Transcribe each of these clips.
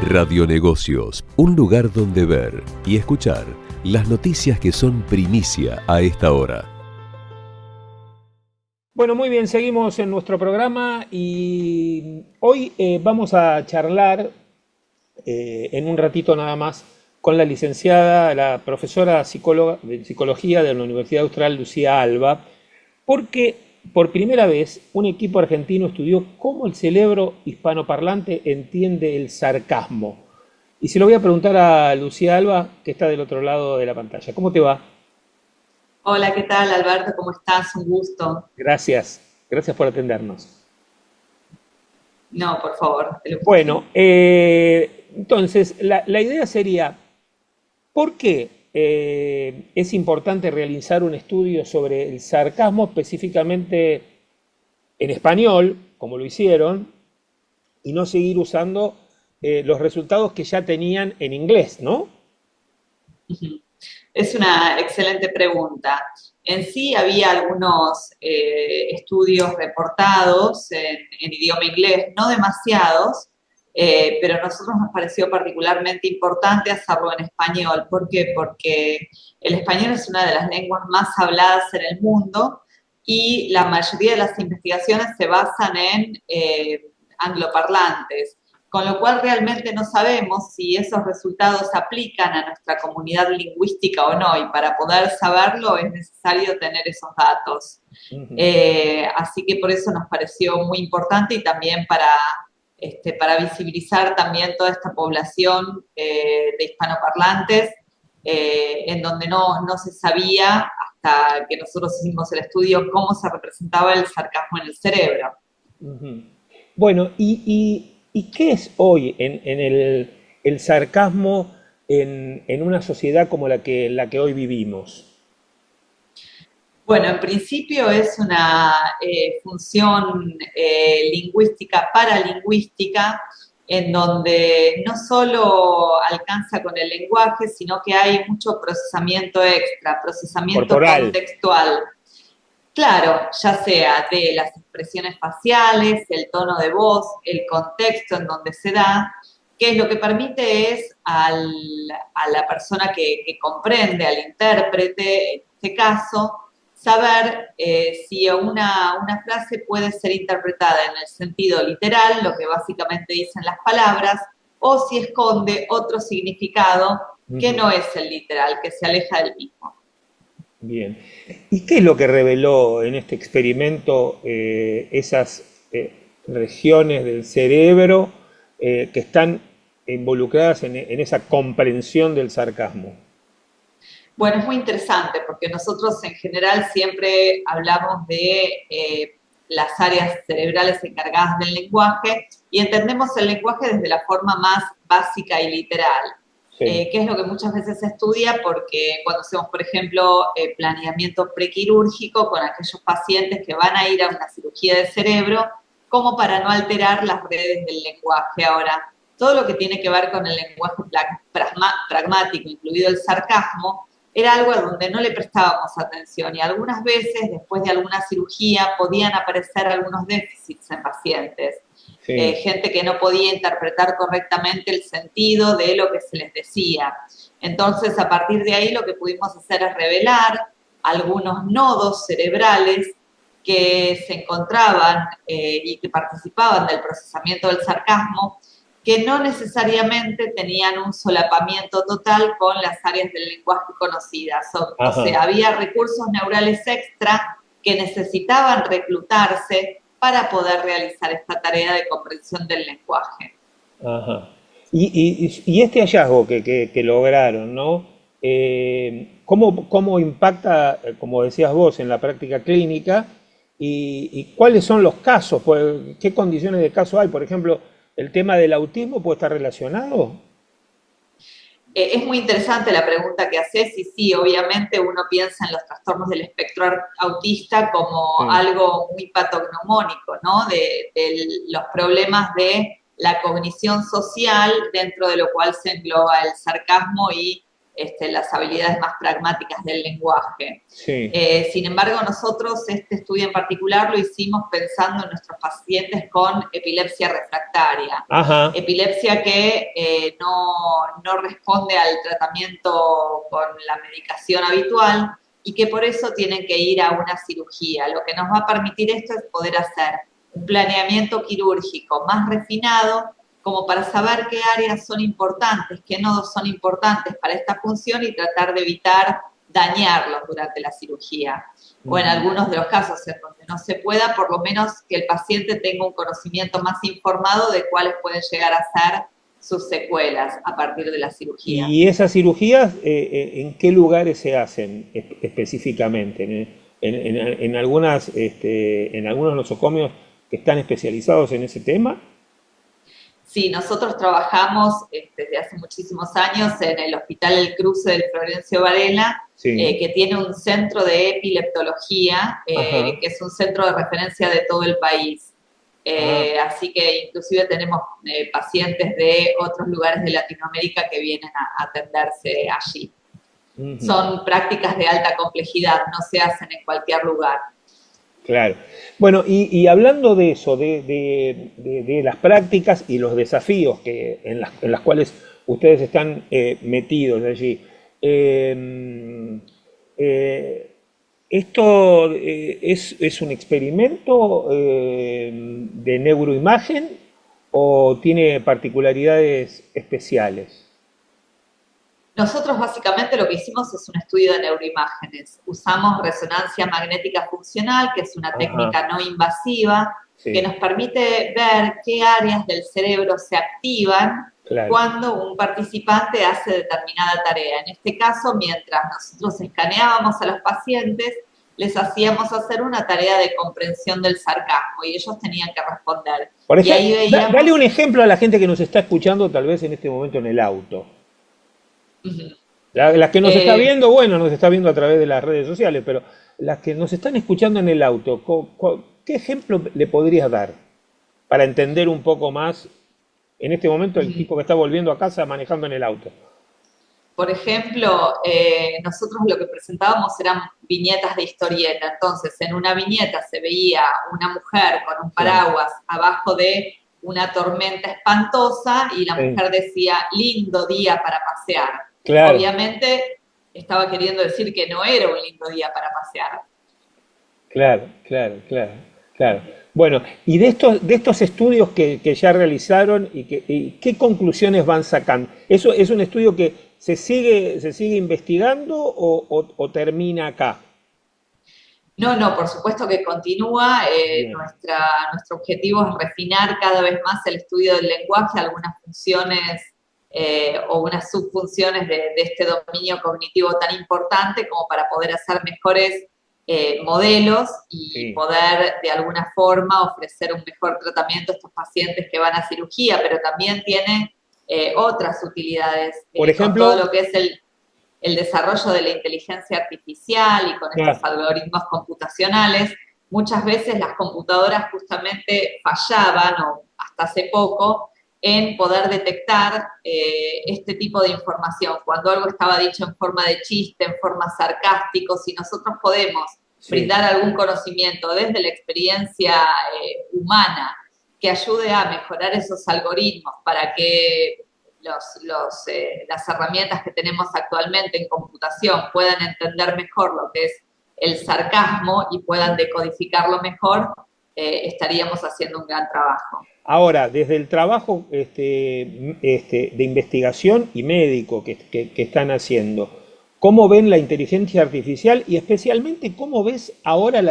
Radionegocios, un lugar donde ver y escuchar las noticias que son primicia a esta hora. Bueno, muy bien, seguimos en nuestro programa y hoy vamos a charlar en un ratito nada más con la licenciada, la profesora psicóloga de psicología de la Universidad Austral, Lucía Alba, porque por primera vez un equipo argentino estudió cómo el cerebro hispanoparlante entiende el sarcasmo. Y se lo voy a preguntar a Lucía Alba, que está del otro lado de la pantalla. ¿Cómo te va? Hola, ¿qué tal, Alberto? ¿Cómo estás? Un gusto. Gracias, gracias por atendernos. No, por favor, te lo juro. Bueno, entonces la idea sería, ¿por qué es importante realizar un estudio sobre el sarcasmo específicamente en español, como lo hicieron, y no seguir usando los resultados que ya tenían en inglés, ¿no? Ujú. Es una excelente pregunta. En sí había algunos estudios reportados en idioma inglés, no demasiados, pero a nosotros nos pareció particularmente importante hacerlo en español. ¿Por qué? Porque el español es una de las lenguas más habladas en el mundo y la mayoría de las investigaciones se basan en angloparlantes. Con lo cual realmente no sabemos si esos resultados aplican a nuestra comunidad lingüística o no, y para poder saberlo es necesario tener esos datos. Ujú. Así que por eso nos pareció muy importante y también para visibilizar también toda esta población de hispanoparlantes, en donde no se sabía hasta que nosotros hicimos el estudio cómo se representaba el sarcasmo en el cerebro. Ujú. Bueno, ¿y qué es hoy en el sarcasmo en una sociedad como la que hoy vivimos? Bueno, en principio es una función lingüística paralingüística en donde no solo alcanza con el lenguaje, sino que hay mucho procesamiento extra, procesamiento Corporal. contextual. Claro, ya sea de las expresiones faciales, el tono de voz, el contexto en donde se da, que lo que permite es a la persona que comprende, al intérprete, en este caso, saber si una frase puede ser interpretada en el sentido literal, lo que básicamente dicen las palabras, o si esconde otro significado que Ujú. no es el literal, que se aleja del mismo. Bien. ¿Y qué es lo que reveló en este experimento esas regiones del cerebro que están involucradas en esa comprensión del sarcasmo? Bueno, es muy interesante porque nosotros en general siempre hablamos de las áreas cerebrales encargadas del lenguaje y entendemos el lenguaje desde la forma más básica y literal, Sí. que es lo que muchas veces se estudia porque cuando hacemos, por ejemplo, planeamiento prequirúrgico con aquellos pacientes que van a ir a una cirugía de cerebro, como para no alterar las redes del lenguaje. Ahora, todo lo que tiene que ver con el lenguaje pragmático, incluido el sarcasmo, era algo a donde no le prestábamos atención y algunas veces, después de alguna cirugía, podían aparecer algunos déficits en pacientes. Sí. Gente que no podía interpretar correctamente el sentido de lo que se les decía. Entonces, a partir de ahí, lo que pudimos hacer es revelar algunos nodos cerebrales que se encontraban y que participaban del procesamiento del sarcasmo, que no necesariamente tenían un solapamiento total con las áreas del lenguaje conocidas. O sea, Ajá. había recursos neurales extra que necesitaban reclutarse para poder realizar esta tarea de comprensión del lenguaje. Ajá. Y este hallazgo que lograron, ¿no? ¿Cómo impacta, como decías vos, en la práctica clínica? ¿Y cuáles son los casos? Pues, ¿qué condiciones de caso hay? Por ejemplo, ¿el tema del autismo puede estar relacionado? Es muy interesante la pregunta que haces y sí, obviamente uno piensa en los trastornos del espectro autista como Sí. algo muy patognomónico, ¿no? De los problemas de la cognición social, dentro de lo cual se engloba el sarcasmo y las habilidades más pragmáticas del lenguaje. Sí. Sin embargo, nosotros este estudio en particular lo hicimos pensando en nuestros pacientes con epilepsia refractaria. Ajá. Epilepsia que no responde al tratamiento con la medicación habitual y que por eso tienen que ir a una cirugía. Lo que nos va a permitir esto es poder hacer un planeamiento quirúrgico más refinado, como para saber qué áreas son importantes, qué nodos son importantes para esta función y tratar de evitar dañarlos durante la cirugía. O en algunos de los casos en donde no se pueda, por lo menos que el paciente tenga un conocimiento más informado de cuáles pueden llegar a ser sus secuelas a partir de la cirugía. ¿Y esas cirugías en qué lugares se hacen específicamente? En algunos nosocomios que están especializados en ese tema? Sí, nosotros trabajamos desde hace muchísimos años en el Hospital El Cruce del Florencio Varela, Sí. Que tiene un centro de epileptología, que es un centro de referencia de todo el país. Así que inclusive tenemos pacientes de otros lugares de Latinoamérica que vienen a atenderse allí. Son prácticas de alta complejidad, no se hacen en cualquier lugar. Claro. Bueno, y hablando de eso, de las prácticas y los desafíos en las cuales ustedes están metidos allí, ¿esto es un experimento de neuroimagen o tiene particularidades especiales? Nosotros básicamente lo que hicimos es un estudio de neuroimágenes. Usamos resonancia magnética funcional, que es una técnica no invasiva, Sí. que nos permite ver qué áreas del cerebro se activan cuando un participante hace determinada tarea. En este caso, mientras nosotros escaneábamos a los pacientes, les hacíamos hacer una tarea de comprensión del sarcasmo y ellos tenían que responder. Por ejemplo, y ahí veíamos... dale un ejemplo a la gente que nos está escuchando tal vez en este momento en el auto. Las que nos está viendo, bueno, nos está viendo a través de las redes sociales, pero las que nos están escuchando en el auto, ¿qué ejemplo le podrías dar para entender un poco más en este momento el tipo que está volviendo a casa manejando en el auto? Por ejemplo, nosotros lo que presentábamos eran viñetas de historieta. Entonces, en una viñeta se veía una mujer con un paraguas abajo de una tormenta espantosa y la mujer decía, lindo día para pasear. Claro. Obviamente estaba queriendo decir que no era un lindo día para pasear. Claro. Bueno, y de estos estudios que ya realizaron y qué conclusiones van sacando, ¿eso es un estudio que se sigue investigando o termina acá? No, por supuesto que continúa. Nuestro objetivo es refinar cada vez más el estudio del lenguaje, algunas funciones o unas subfunciones de este dominio cognitivo tan importante como para poder hacer mejores modelos y poder de alguna forma ofrecer un mejor tratamiento a estos pacientes que van a cirugía, pero también tiene otras utilidades. Por ejemplo, con todo lo que es el desarrollo de la inteligencia artificial y con estos algoritmos computacionales, muchas veces las computadoras justamente fallaban, o hasta hace poco, en poder detectar este tipo de información. Cuando algo estaba dicho en forma de chiste, en forma sarcástico, si nosotros podemos brindar algún conocimiento desde la experiencia humana que ayude a mejorar esos algoritmos para que las herramientas que tenemos actualmente en computación puedan entender mejor lo que es el sarcasmo y puedan decodificarlo mejor, estaríamos haciendo un gran trabajo. Ahora, desde el trabajo de investigación y médico que están haciendo, ¿cómo ven la inteligencia artificial y especialmente cómo ves ahora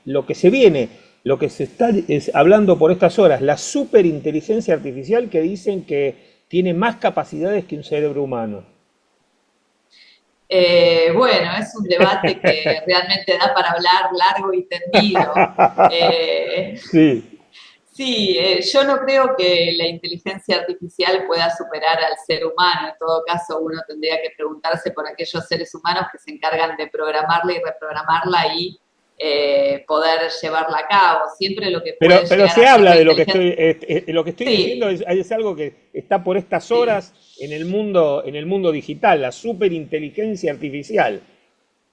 lo que se viene, lo que se está hablando por estas horas, la superinteligencia artificial que dicen que tiene más capacidades que un cerebro humano? Bueno, es un debate que realmente da para hablar largo y tendido. Sí, yo no creo que la inteligencia artificial pueda superar al ser humano. En todo caso, uno tendría que preguntarse por aquellos seres humanos que se encargan de programarla y reprogramarla y poder llevarla a cabo. Siempre lo que Pero, puede pero llegar se a ser habla la de lo que inteligencia. lo que estoy Sí, diciendo es algo que está por estas sí. horas en el mundo digital, la superinteligencia artificial.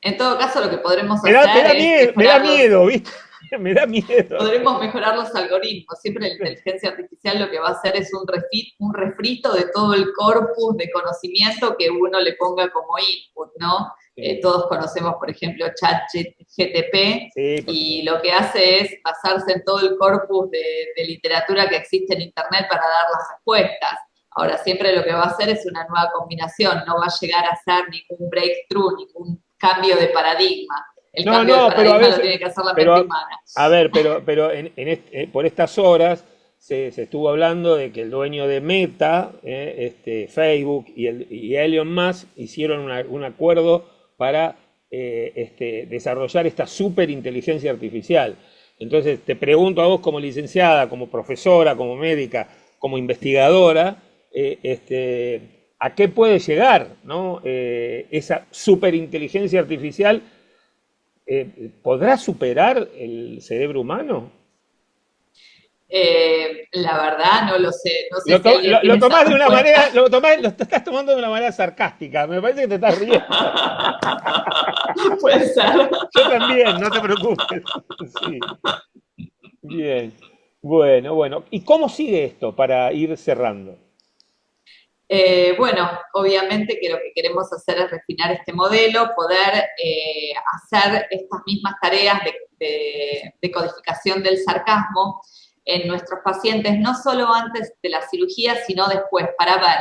En todo caso, lo que podremos Me hacer da es miedo, mejorar ¿viste? Me da miedo. podremos mejorar los algoritmos. Siempre la inteligencia artificial lo que va a hacer es un refrito de todo el corpus de conocimiento que uno le ponga como input, ¿no? Sí, Todos conocemos, por ejemplo, ChatGPT, sí, por y supuesto. lo que hace es basarse en todo el corpus de literatura que existe en Internet para dar las respuestas. Ahora, siempre lo que va a hacer es una nueva combinación, no va a llegar a ser ningún breakthrough, ningún cambio de paradigma. El No, cambio de no, pero a paradigma lo veces, tiene que hacer la mente pero, humana. a ver, pero por estas horas se estuvo hablando de que el dueño de Meta, Facebook y Elon Musk hicieron un acuerdo para desarrollar esta superinteligencia artificial. Entonces, te pregunto a vos como licenciada, como profesora, como médica, como investigadora, ¿a qué puede llegar, ¿no? Esa superinteligencia artificial ¿podrá superar el cerebro humano? La verdad no lo sé, no sé si alguien Lo tiene esa tomás de una respuesta. manera, lo estás tomando de una manera sarcástica. Me parece que te estás riendo. Puede ser. Yo también, no te preocupes. Sí, bien. Bueno, bueno. ¿Y cómo sigue esto para ir cerrando? Bueno, obviamente que lo que queremos hacer es refinar este modelo, poder hacer estas mismas tareas de codificación del sarcasmo en nuestros pacientes, no solo antes de la cirugía, sino después, para ver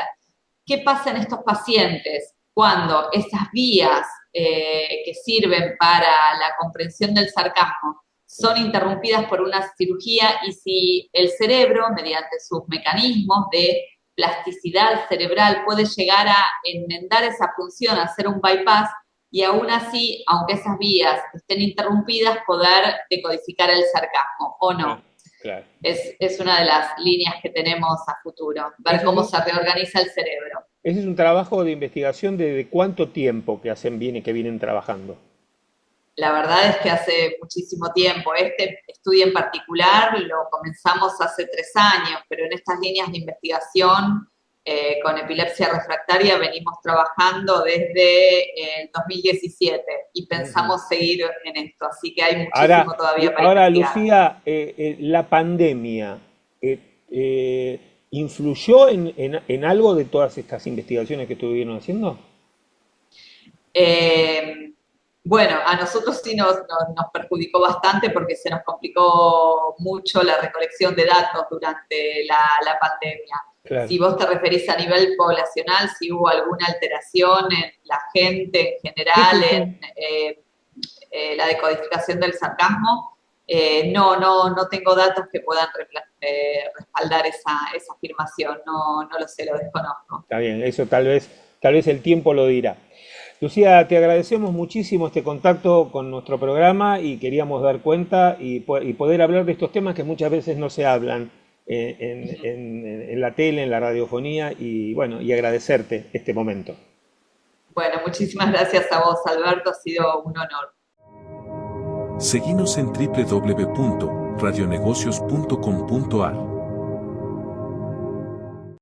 qué pasa en estos pacientes cuando esas vías que sirven para la comprensión del sarcasmo son interrumpidas por una cirugía, y si el cerebro, mediante sus mecanismos de plasticidad cerebral, puede llegar a enmendar esa función, hacer un bypass, y aún así, aunque esas vías estén interrumpidas, poder decodificar el sarcasmo o Claro, no. claro. Es una de las líneas que tenemos a futuro, ver Ese es cómo un, se reorganiza el cerebro. ese es un trabajo de investigación de cuánto tiempo que hacen bien y que vienen trabajando. La verdad es que hace muchísimo tiempo. Este estudio en particular lo comenzamos hace 3 años, pero en estas líneas de investigación con epilepsia refractaria venimos trabajando desde el 2017 y Ujú. pensamos seguir en esto, así que hay Ahora, muchísimo todavía para ahora investigar. Lucía, la pandemia influyó en algo de todas estas investigaciones que estuvieron haciendo. Eh, bueno, a nosotros sí nos perjudicó bastante porque se nos complicó mucho la recolección de datos durante la pandemia. Claro. Si vos te referís a nivel poblacional, si hubo alguna alteración en la gente en Sí, general, sí, en sí. la decodificación del sarcasmo, no tengo datos que puedan respaldar esa afirmación, no lo sé, lo desconozco. Está bien, eso tal vez el tiempo lo dirá. Lucía, te agradecemos muchísimo este contacto con nuestro programa y queríamos dar cuenta y poder hablar de estos temas que muchas veces no se hablan en la tele, en la radiofonía y bueno, y agradecerte este momento. Bueno, muchísimas gracias a vos, Alberto, ha sido un honor. Seguinos en www.radionegocios.com.ar.